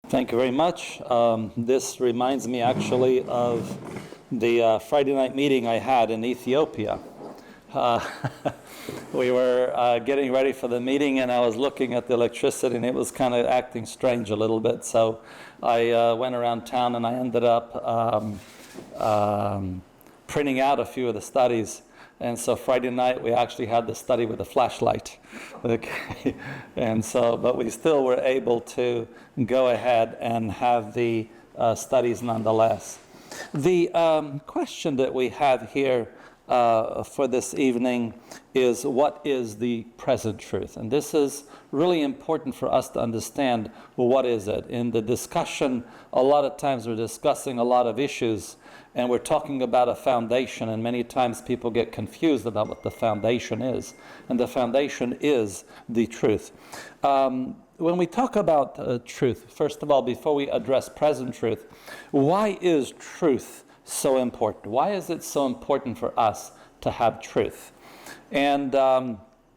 Thank you very much. This reminds me actually of the Friday night meeting I had in Ethiopia. We were getting ready for the meeting, and I was looking at the electricity, and it was kind of acting strange a little bit. So I went around town, and I ended up printing out a few of the studies. And so Friday night we actually had the study with a flashlight. Okay, and so, but we still were able to go ahead and have the studies nonetheless. The question that we have here for this evening is, what is the present truth? And this is really important for us to understand, well, what is it? In the discussion, a lot of times we're discussing a lot of issues, and we're talking about a foundation, and many times people get confused about what the foundation is. And the foundation is the truth. When we talk about truth, first of all, before we address present truth, why is truth so important? Why is it so important for us to have truth? And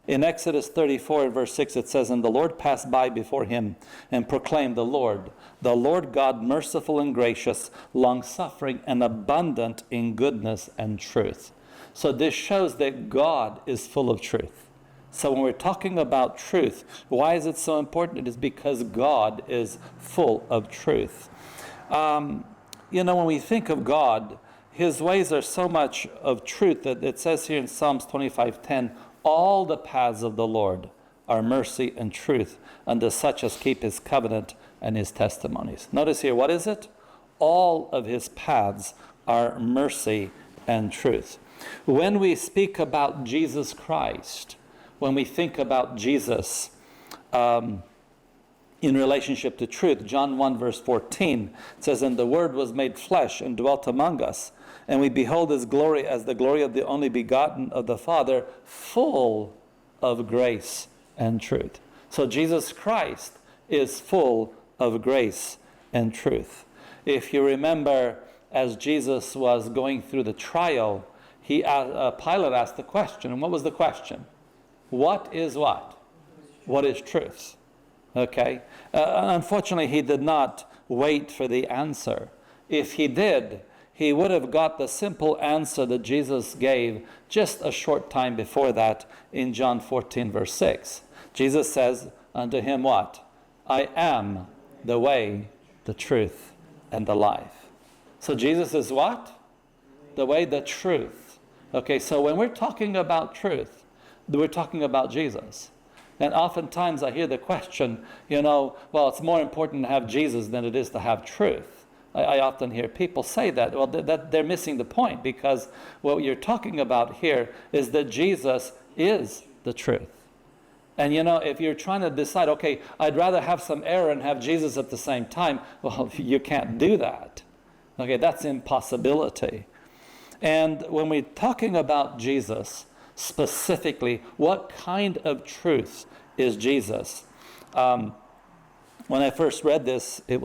in Exodus 34 verse 6 it says, "And the Lord passed by before him and proclaimed, the Lord God, merciful and gracious, long-suffering and abundant in goodness and truth." So this shows that God is full of truth. So when we're talking about truth, why is it so important? It is because God is full of truth. When we think of God, his ways are so much of truth that it says here in Psalms 25:10, "All the paths of the Lord are mercy and truth unto such as keep his covenant and his testimonies." Notice here, what is it? All of his paths are mercy and truth. When we speak about Jesus Christ, when we think about Jesus in relationship to truth, John 1 verse 14 says, "And the Word was made flesh and dwelt among us, and we behold his glory as the glory of the only begotten of the Father, full of grace and truth." So Jesus Christ is full of grace and truth. If you remember, as Jesus was going through the trial, Pilate asked the question, and what was the question? What is what? What is truth? Okay. Unfortunately, he did not wait for the answer. If he did, he would have got the simple answer that Jesus gave just a short time before that in John 14 verse 6. Jesus says unto him what? "I am the way, the truth, and the life." So Jesus is what? The way, the truth. Okay, so when we're talking about truth, we're talking about Jesus. And oftentimes I hear the question, well, it's more important to have Jesus than it is to have truth. I often hear people say that. Well, that they're missing the point, because what you're talking about here is that Jesus is the truth. And if you're trying to decide, okay, I'd rather have some error and have Jesus at the same time, well, you can't do that. Okay, that's impossibility. And when we're talking about Jesus specifically, what kind of truth is Jesus? When I first read this, it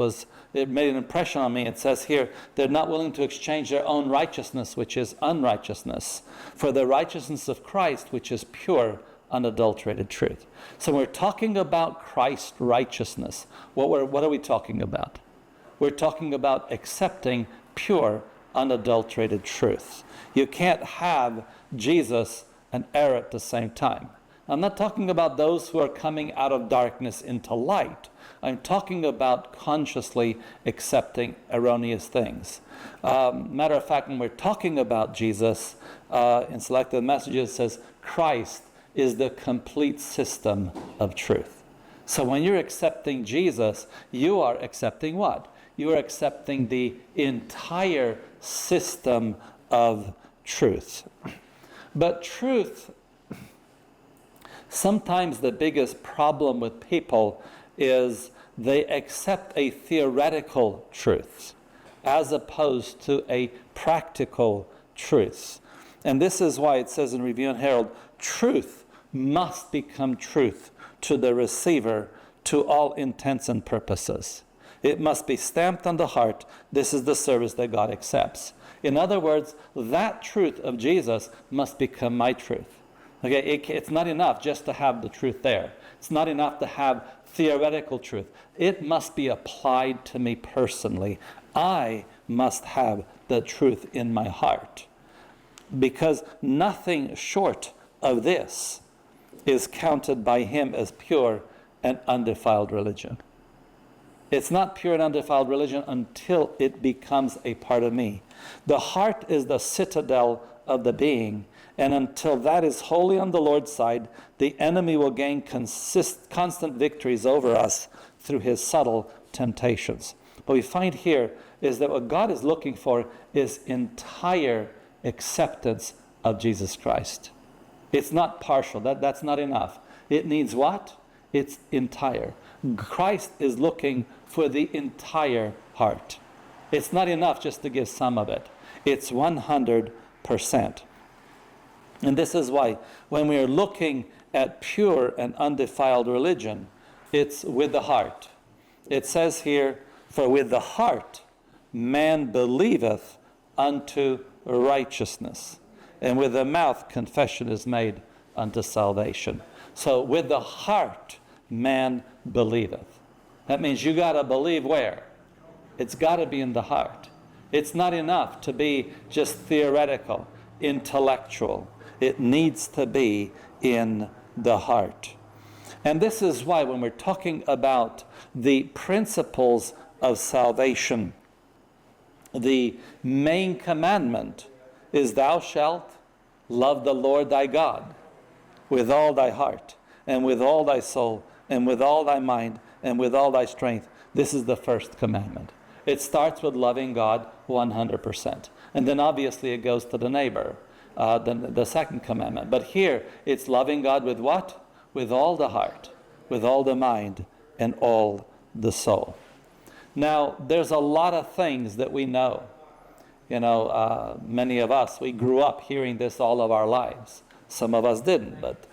made an impression on me. It says here, "They're not willing to exchange their own righteousness, which is unrighteousness, for the righteousness of Christ, which is pure, unadulterated truth." So we're talking about Christ's righteousness. What are we talking about? We're talking about accepting pure, unadulterated truth. You can't have Jesus and error at the same time. I'm not talking about those who are coming out of darkness into light. I'm talking about consciously accepting erroneous things. Matter of fact, when we're talking about Jesus, in Selected Messages, it says Christ is the complete system of truth. So when you're accepting Jesus, you are accepting what? You are accepting the entire system of truth. But truth, sometimes the biggest problem with people is they accept a theoretical truth as opposed to a practical truth. And this is why it says in Review and Herald, truth must become truth to the receiver to all intents and purposes. It must be stamped on the heart. This is the service that God accepts. In other words, that truth of Jesus must become my truth. Okay, it's not enough just to have the truth there. It's not enough to have theoretical truth. It must be applied to me personally. I must have the truth in my heart. Because nothing short of this is counted by him as pure and undefiled religion. It's not pure and undefiled religion until it becomes a part of me. The heart is the citadel of the being, and until that is wholly on the Lord's side, the enemy will gain constant victories over us through his subtle temptations. What we find here is that what God is looking for is entire acceptance of Jesus Christ. It's not partial. That's not enough. It needs what? It's entire. Christ is looking for the entire heart. It's not enough just to give some of it. It's 100%. And this is why when we are looking at pure and undefiled religion, it's with the heart. It says here, for with the heart man believeth unto righteousness, and with the mouth confession is made unto salvation. So with the heart man believeth. That means you got to believe where? It's got to be in the heart. It's not enough to be just theoretical, intellectual. It needs to be in the heart. And this is why when we're talking about the principles of salvation, the main commandment is thou shalt love the Lord thy God with all thy heart and with all thy soul and with all thy mind and with all thy strength. This is the first commandment. It starts with loving God 100%. And then obviously it goes to the neighbor, the second commandment. But here it's loving God with what? With all the heart, with all the mind, and all the soul. Now, there's a lot of things that we know. You know, many of us, we grew up hearing this all of our lives. Some of us didn't, but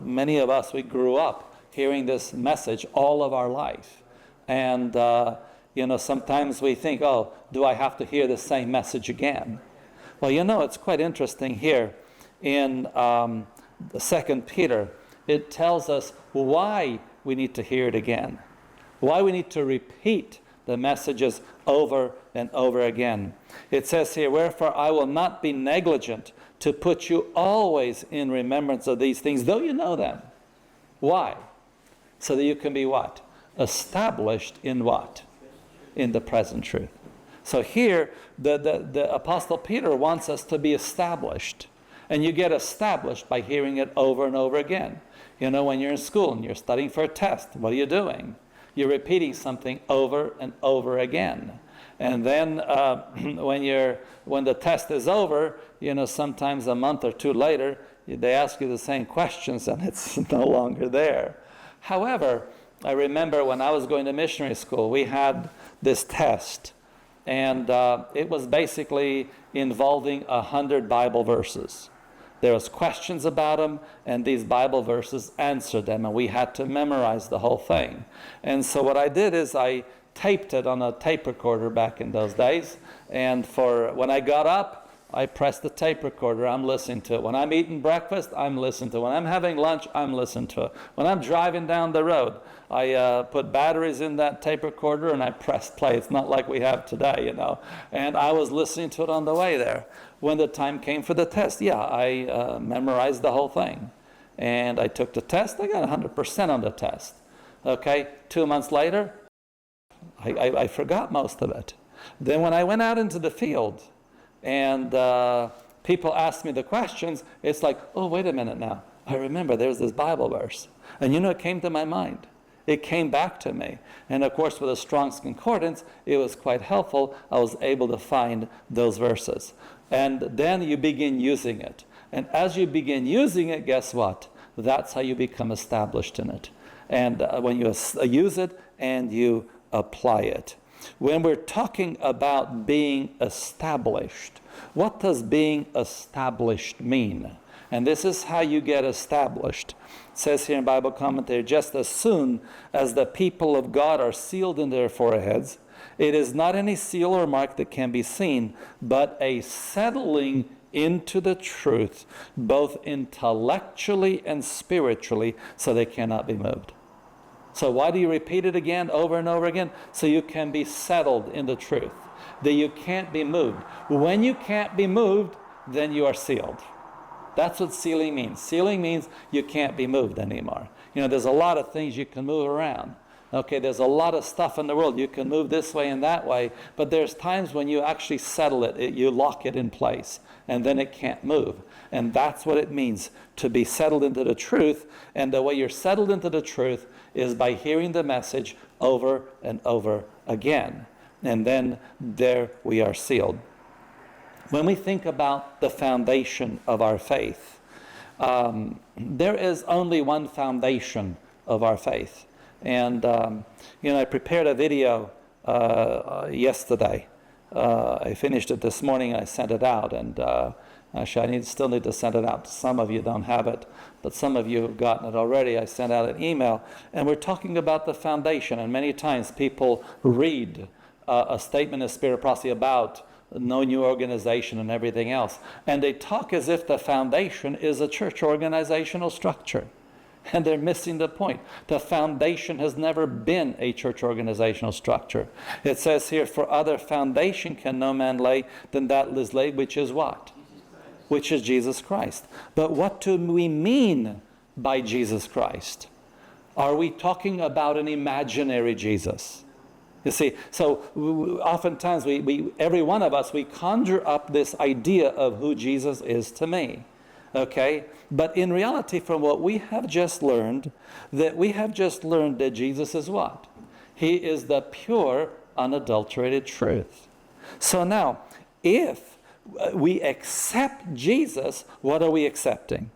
many of us, we grew up hearing this message all of our life. And, you know, sometimes we think, oh, do I have to hear the same message again? Well, you know, it's quite interesting here in 2 Peter. It tells us why we need to hear it again, why we need to repeat the messages over and over again. It says here, wherefore I will not be negligent to put you always in remembrance of these things, though you know them. Why? So that you can be what? Established in what? In the present truth. So here, the Apostle Peter wants us to be established. And you get established by hearing it over and over again. You know, when you're in school and you're studying for a test, what are you doing? You're repeating something over and over again. And then when the test is over, you know, sometimes a month or two later, they ask you the same questions and it's no longer there. However, I remember when I was going to missionary school, we had this test. And it was basically involving 100 Bible verses. There was questions about them, and these Bible verses answered them, and we had to memorize the whole thing. And so what I did is I taped it on a tape recorder back in those days, and for when I got up, I pressed the tape recorder, I'm listening to it. When I'm eating breakfast, I'm listening to it. When I'm having lunch, I'm listening to it. When I'm driving down the road, I put batteries in that tape recorder and I pressed play. It's not like we have today, you know. And I was listening to it on the way there. When the time came for the test, I memorized the whole thing. And I took the test. I got 100% on the test. Okay, 2 months later, I forgot most of it. Then when I went out into the field, and people asked me the questions, it's like, oh, wait a minute now. I remember there's this Bible verse. And you know, it came to my mind. It came back to me. And of course, with a Strong's Concordance, it was quite helpful. I was able to find those verses. And then you begin using it. And as you begin using it, guess what? That's how you become established in it. And when you use it and you apply it. When we're talking about being established, what does being established mean? And this is how you get established. It says here in Bible commentary, just as soon as the people of God are sealed in their foreheads, it is not any seal or mark that can be seen, but a settling into the truth, both intellectually and spiritually, so they cannot be moved. So why do you repeat it again, over and over again? So you can be settled in the truth, that you can't be moved. When you can't be moved, then you are sealed. That's what sealing means. Sealing means you can't be moved anymore. You know, there's a lot of things you can move around. Okay, there's a lot of stuff in the world. You can move this way and that way, but there's times when you actually settle it, you lock it in place, and then it can't move. And that's what it means to be settled into the truth. And the way you're settled into the truth is by hearing the message over and over again. And then there we are sealed. When we think about the foundation of our faith, there is only one foundation of our faith. And, I prepared a video yesterday. I finished it this morning and I sent it out. And actually, I still need to send it out. Some of you don't have it, but some of you have gotten it already. I sent out an email. And we're talking about the foundation. And many times people read a statement of Spirit Prophecy about no new organization and everything else. And they talk as if the foundation is a church organizational structure. And they're missing the point. The foundation has never been a church organizational structure. It says here, for other foundation can no man lay than that is laid, which is what? Which is Jesus Christ. But what do we mean by Jesus Christ? Are we talking about an imaginary Jesus? You see, so oftentimes every one of us, we conjure up this idea of who Jesus is to me. Okay? But in reality, from what we have just learned, that Jesus is what? He is the pure, unadulterated truth. So now, if we accept Jesus, what are we accepting?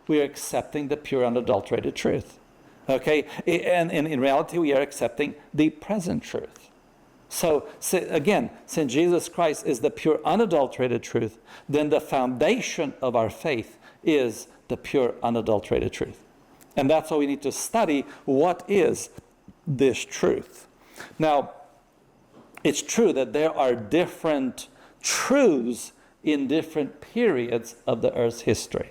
We are accepting the pure, unadulterated truth. Okay? And in reality, we are accepting the present truth. So again, since Jesus Christ is the pure, unadulterated truth, then the foundation of our faith is the pure, unadulterated truth. And that's why we need to study what is this truth. Now, it's true that there are different truths in different periods of the earth's history.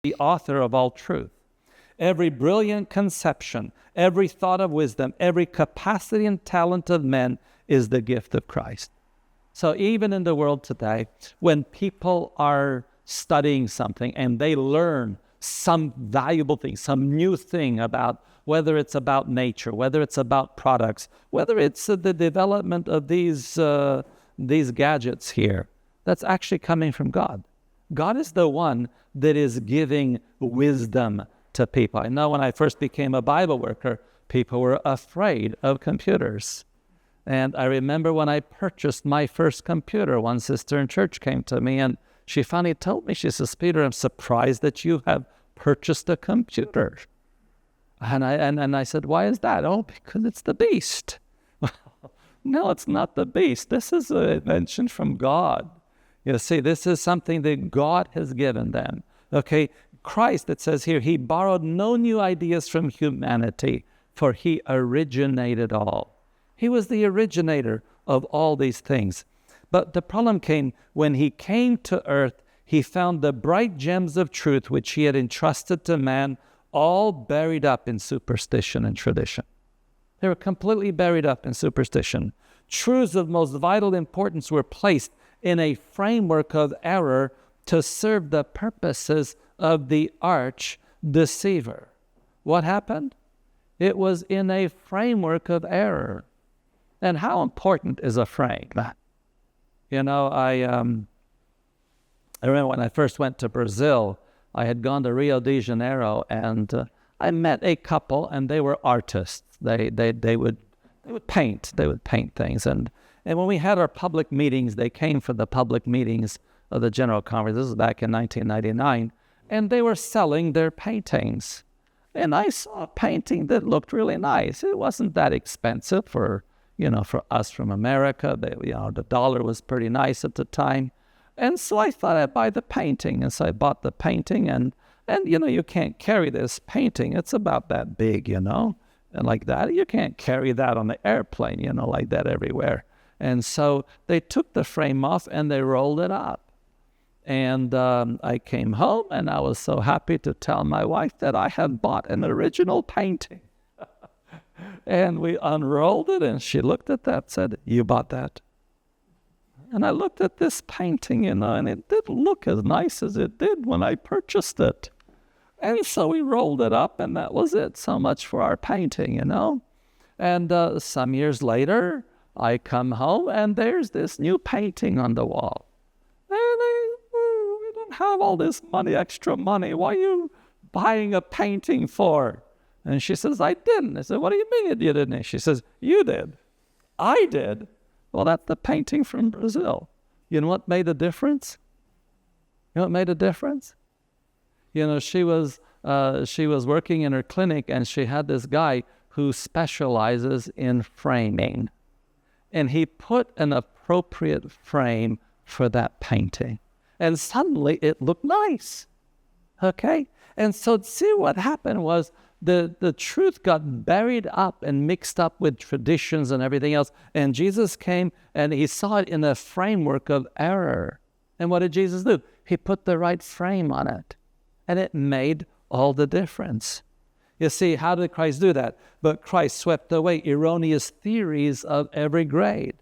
The author of all truth. Every brilliant conception, every thought of wisdom, every capacity and talent of men is the gift of Christ. So even in the world today, when people are studying something and they learn some valuable thing, some new thing about, whether it's about nature, whether it's about products, whether it's the development of these gadgets here, that's actually coming from God. God is the one that is giving wisdom to people. I know when I first became a Bible worker, people were afraid of computers. And I remember when I purchased my first computer, one sister in church came to me and she finally told me, she says, Peter, I'm surprised that you have purchased a computer. And I said, why is that? Oh, because it's the beast. No, it's not the beast. This is an invention from God. You see, this is something that God has given them. Okay, Christ, it says here, he borrowed no new ideas from humanity, for he originated all. He was the originator of all these things. But the problem came when he came to earth, he found the bright gems of truth which he had entrusted to man, all buried up in superstition and tradition. They were completely buried up in superstition. Truths of most vital importance were placed in a framework of error to serve the purposes of the arch deceiver. What happened? It was in a framework of error. And how important is a frame? You know, I remember when I first went to Brazil, I had gone to Rio de Janeiro, and I met a couple, and they were artists. They would paint. They would paint things. And when we had our public meetings, they came for the public meetings of the General Conference. This was back in 1999. And they were selling their paintings. And I saw a painting that looked really nice. It wasn't that expensive for us from America. The dollar was pretty nice at the time. And so I thought I'd buy the painting. And so I bought the painting. And you can't carry this painting. It's about that big, and like that. You can't carry that on the airplane, like that everywhere. And so they took the frame off and they rolled it up. And I came home, and I was so happy to tell my wife that I had bought an original painting. And we unrolled it, and she looked at that and said, "You bought that?" And I looked at this painting, and it didn't look as nice as it did when I purchased it. And so we rolled it up, and that was it. So much for our painting, And some years later, I come home, and there's this new painting on the wall. We don't have all this extra money. Why are you buying a painting for? And she says, "I didn't." I said, "What do you mean you didn't?" She says, "You did." "I did?" "Well, that's the painting from Brazil." You know what made a difference? You know what made a difference? She was working in her clinic, and she had this guy who specializes in framing. And he put an appropriate frame for that painting. And suddenly it looked nice. Okay? And so see what happened was the truth got buried up and mixed up with traditions and everything else. And Jesus came and he saw it in a framework of error. And what did Jesus do? He put the right frame on it. And it made all the difference. You see, how did Christ do that? But Christ swept away erroneous theories of every grade.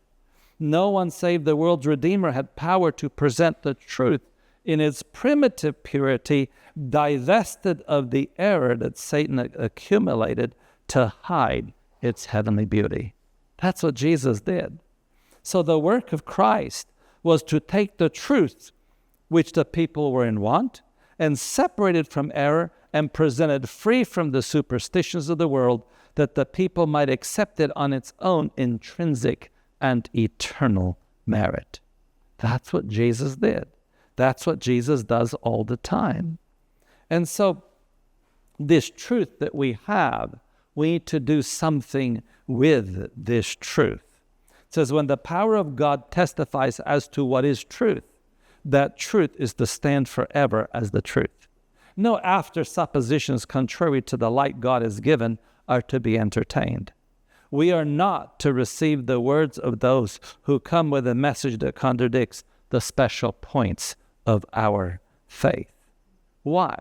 No one save the world's Redeemer had power to present the truth in its primitive purity, divested of the error that Satan accumulated to hide its heavenly beauty. That's what Jesus did. So the work of Christ was to take the truth which the people were in want and separate it from error and present it free from the superstitions of the world, that the people might accept it on its own intrinsic and eternal merit. That's what Jesus did. That's what Jesus does all the time. And so this truth that we have, we need to do something with this truth. It says, when the power of God testifies as to what is truth, that truth is to stand forever as the truth. No after suppositions contrary to the light God has given are to be entertained. We are not to receive the words of those who come with a message that contradicts the special points of our faith. Why?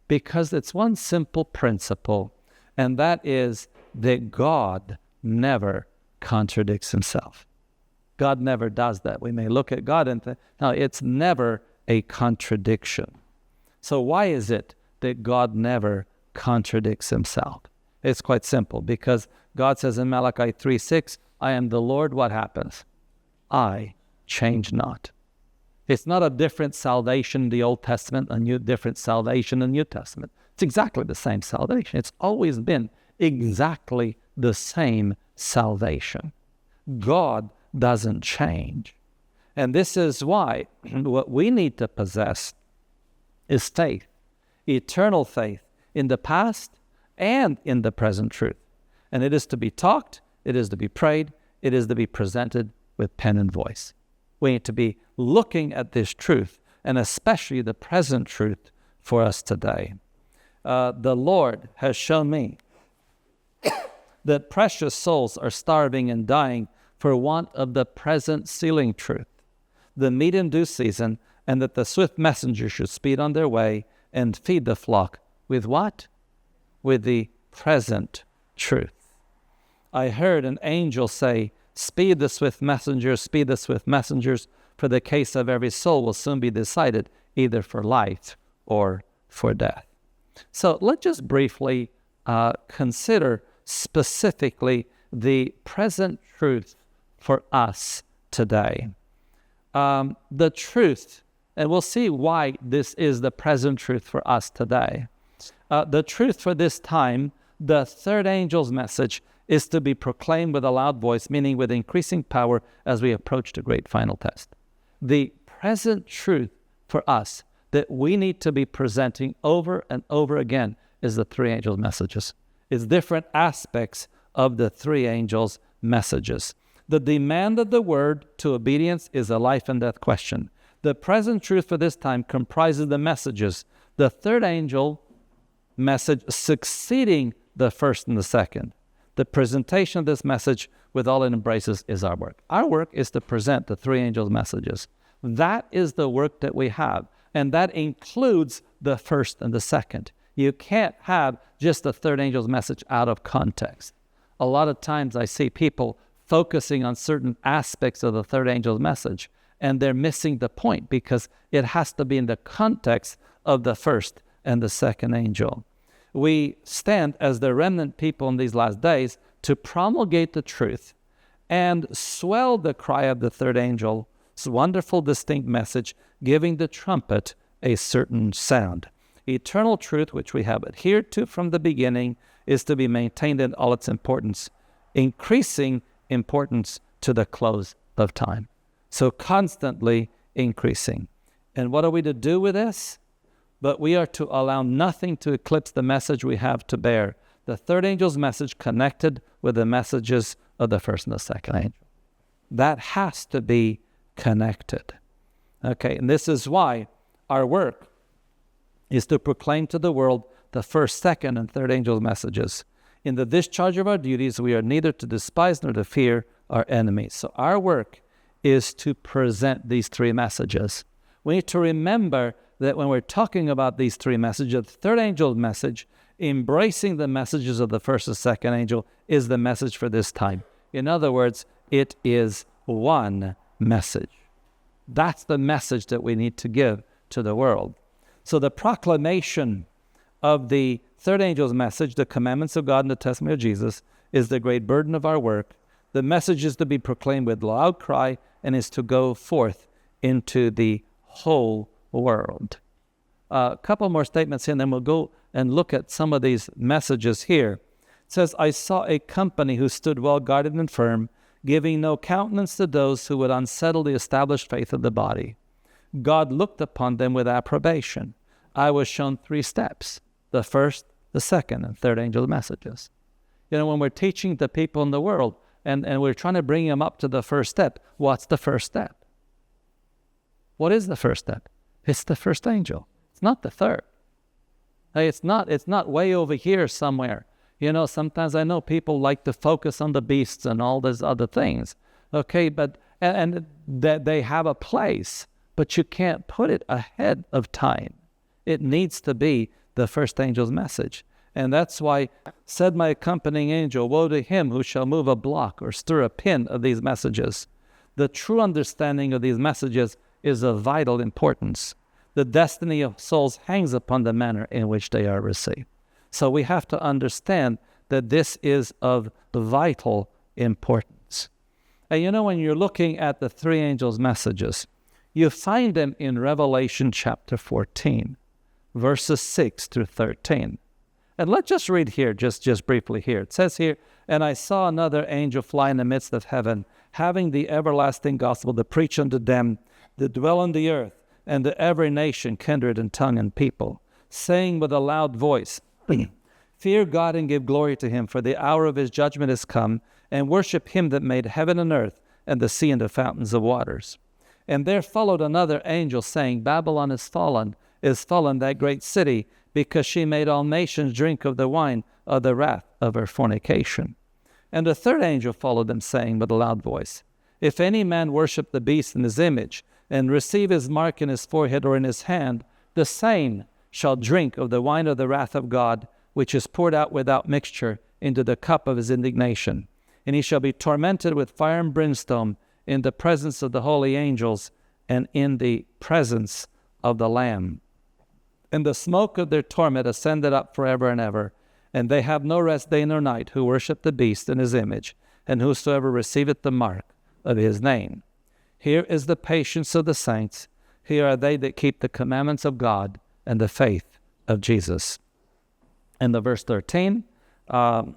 Because it's one simple principle, and that is that God never contradicts himself. God never does that. We may look at God and think, no, it's never a contradiction. So why is it that God never contradicts himself? It's quite simple, because God says in Malachi 3:6, I am the Lord, what happens? I change not. It's not a different salvation in the Old Testament, a different salvation in the New Testament. It's exactly the same salvation. It's always been exactly the same salvation. God doesn't change. And this is why what we need to possess is faith, eternal faith in the past and in the present truth. And it is to be talked, it is to be prayed, it is to be presented with pen and voice. We need to be looking at this truth, and especially the present truth for us today. The Lord has shown me that precious souls are starving and dying for want of the present sealing truth, the meat in due season, and that the swift messenger should speed on their way and feed the flock with what? With the present truth. I heard an angel say, speed the swift messengers, for the case of every soul will soon be decided, either for life or for death. So let's just briefly consider specifically the present truth for us today. The truth, and we'll see why this is the present truth for us today. The truth for this time, the third angel's message, is to be proclaimed with a loud voice, meaning with increasing power as we approach the great final test. The present truth for us that we need to be presenting over and over again is the three angels' messages. It's different aspects of the three angels' messages. The demand of the word to obedience is a life and death question. The present truth for this time comprises the messages. The third angel message succeeding the first and the second. The presentation of this message with all it embraces is our work. Our work is to present the three angels' messages. That is the work that we have, and that includes the first and the second. You can't have just the third angel's message out of context. A lot of times I see people focusing on certain aspects of the third angel's message, and they're missing the point because it has to be in the context of the first and the second angel. We stand as the remnant people in these last days to promulgate the truth and swell the cry of the third angel's wonderful, distinct message, giving the trumpet a certain sound. Eternal truth, which we have adhered to from the beginning, is to be maintained in all its importance, increasing importance to the close of time. So constantly increasing. And what are we to do with this? But we are to allow nothing to eclipse the message we have to bear. The third angel's message connected with the messages of the first and the second angel. That has to be connected. Okay, and this is why our work is to proclaim to the world the first, second, and third angel's messages. In the discharge of our duties, we are neither to despise nor to fear our enemies. So our work is to present these three messages. We need to remember that when we're talking about these three messages, the third angel's message, embracing the messages of the first and second angel, is the message for this time. In other words, it is one message. That's the message that we need to give to the world. So the proclamation of the third angel's message, the commandments of God and the testimony of Jesus, is the great burden of our work. The message is to be proclaimed with loud cry and is to go forth into the whole world. A couple more statements here, and then we'll go and look at some of these messages here. It says, I saw a company who stood well guarded and firm, giving no countenance to those who would unsettle the established faith of the body. God looked upon them with approbation. I was shown three steps, the first, the second, and third angel messages. You know, when we're teaching the people in the world, and we're trying to bring them up to the first step, what's the first step? What is the first step? It's the first angel. It's not the third. Hey, it's not way over here somewhere. You know, sometimes I know people like to focus on the beasts and all these other things. Okay, but and that they have a place, but you can't put it ahead of time. It needs to be the first angel's message. And that's why said my accompanying angel, woe to him who shall move a block or stir a pin of these messages. The true understanding of these messages is of vital importance. The destiny of souls hangs upon the manner in which they are received. So we have to understand that this is of vital importance. And you know, when you're looking at the three angels' messages, you find them in Revelation chapter 14, verses 6 through 13. And let's just read here, just briefly here. It says here, and I saw another angel fly in the midst of heaven, having the everlasting gospel to preach unto them that dwell on the earth, and to every nation, kindred, and tongue, and people, saying with a loud voice, fear God and give glory to him, for the hour of his judgment is come, and worship him that made heaven and earth, and the sea and the fountains of waters. And there followed another angel, saying, Babylon is fallen, that great city, because she made all nations drink of the wine of the wrath of her fornication. And a third angel followed them, saying with a loud voice, if any man worship the beast in his image, and receive his mark in his forehead or in his hand, the same shall drink of the wine of the wrath of God, which is poured out without mixture into the cup of his indignation. And he shall be tormented with fire and brimstone in the presence of the holy angels and in the presence of the Lamb. And the smoke of their torment ascended up forever and ever. And they have no rest day nor night, who worship the beast in his image, and whosoever receiveth the mark of his name. Here is the patience of the saints. Here are they that keep the commandments of God and the faith of Jesus. And the verse 13, and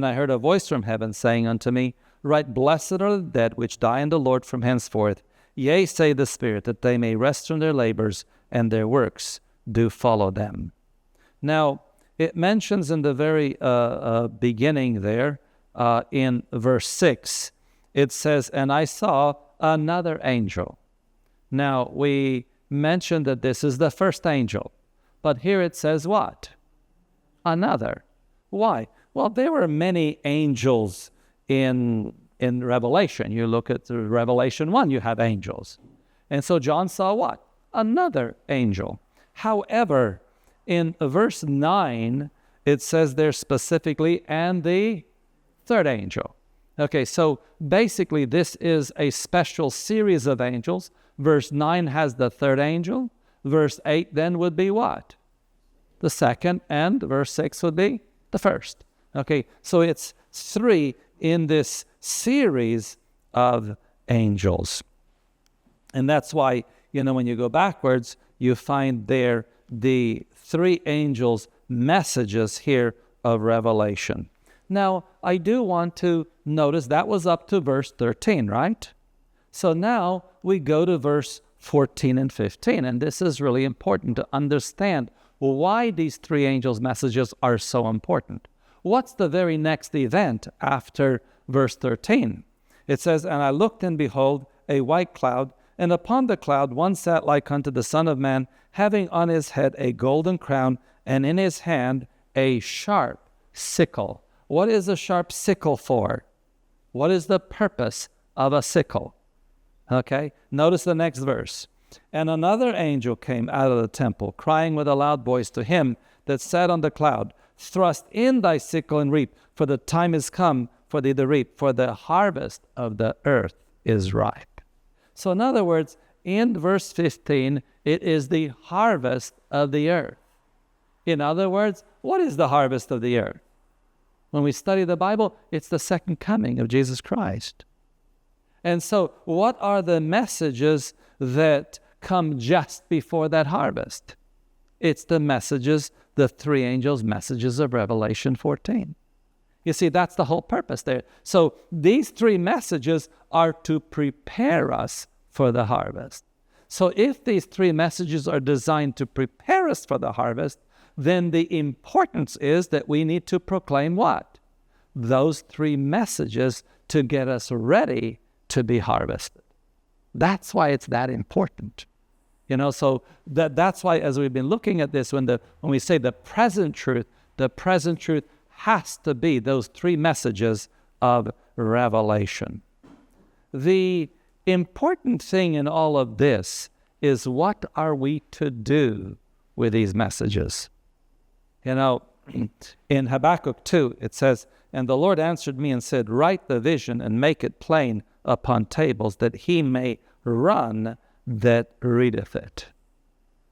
I heard a voice from heaven saying unto me, Write, blessed are the dead which die in the Lord from henceforth. Yea, say the Spirit, that they may rest from their labors, and their works do follow them. Now, it mentions in the very beginning there, in verse 6, it says, And I saw another angel. Now, we mentioned that this is the first angel, but here it says what? Another. Why? Well, there were many angels in Revelation. You look at Revelation 1, you have angels. And so John saw what? Another angel. However, in verse 9, it says there specifically, and the third angel. Okay, so basically this is a special series of angels. Verse 9 has the third angel. Verse 8 then would be what? The second, and verse 6 would be the first. Okay, so it's three in this series of angels. And that's why, when you go backwards, you find there the three angels' messages here of Revelation. Now, I do want to notice that was up to verse 13, right? So now we go to verse 14 and 15, and this is really important to understand why these three angels' messages are so important. What's the very next event after verse 13? It says, And I looked, and behold, a white cloud, and upon the cloud one sat like unto the Son of Man, having on his head a golden crown, and in his hand a sharp sickle. What is a sharp sickle for? What is the purpose of a sickle? Okay, notice the next verse. And another angel came out of the temple, crying with a loud voice to him that sat on the cloud, Thrust in thy sickle and reap, for the time is come for thee to reap, for the harvest of the earth is ripe. So in other words, in verse 15, it is the harvest of the earth. In other words, what is the harvest of the earth? When we study the Bible, it's the second coming of Jesus Christ. And so what are the messages that come just before that harvest? It's the messages, the three angels' messages of Revelation 14. You see, that's the whole purpose there. So these three messages are to prepare us for the harvest. So if these three messages are designed to prepare us for the harvest, then the importance is that we need to proclaim what? Those three messages to get us ready to be harvested. That's why it's that important. So that's why, as we've been looking at this, when we say the present truth has to be those three messages of Revelation. The important thing in all of this is, what are we to do with these messages? In Habakkuk 2, it says, And the Lord answered me and said, Write the vision and make it plain upon tables, that he may run that readeth it.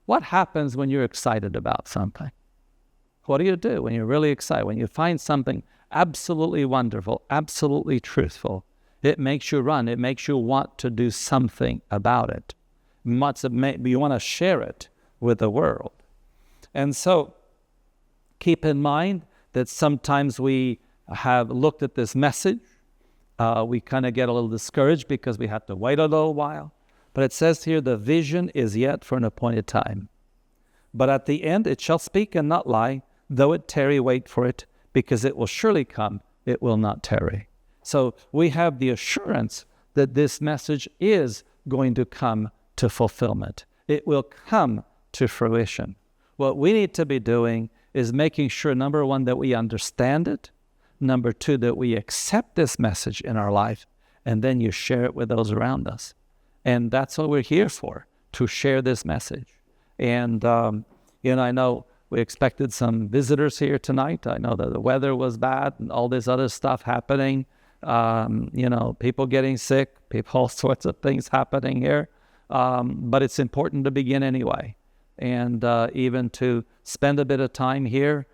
What happens when you're excited about something? What do you do when you're really excited? When you find something absolutely wonderful, absolutely truthful, it makes you run. It makes you want to do something about it. You want to share it with the world. And so keep in mind that sometimes we have looked at this message. We kind of get a little discouraged because we have to wait a little while. But it says here, the vision is yet for an appointed time. But at the end it shall speak and not lie, though it tarry, wait for it, because it will surely come, it will not tarry. So we have the assurance that this message is going to come to fulfillment. It will come to fruition. What we need to be doing is making sure, number one, that we understand it. Number two, that we accept this message in our life, and then you share it with those around us. And that's what we're here for, to share this message. And, I know we expected some visitors here tonight. I know that the weather was bad and all this other stuff happening. People getting sick, all sorts of things happening here. but it's important to begin anyway. And even to spend a bit of time here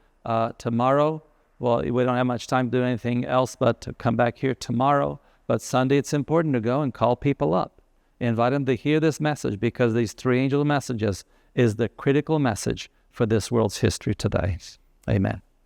tomorrow. Well, we don't have much time to do anything else but to come back here tomorrow. But Sunday, it's important to go and call people up. Invite them to hear this message, because these three angel messages is the critical message for this world's history today. Amen.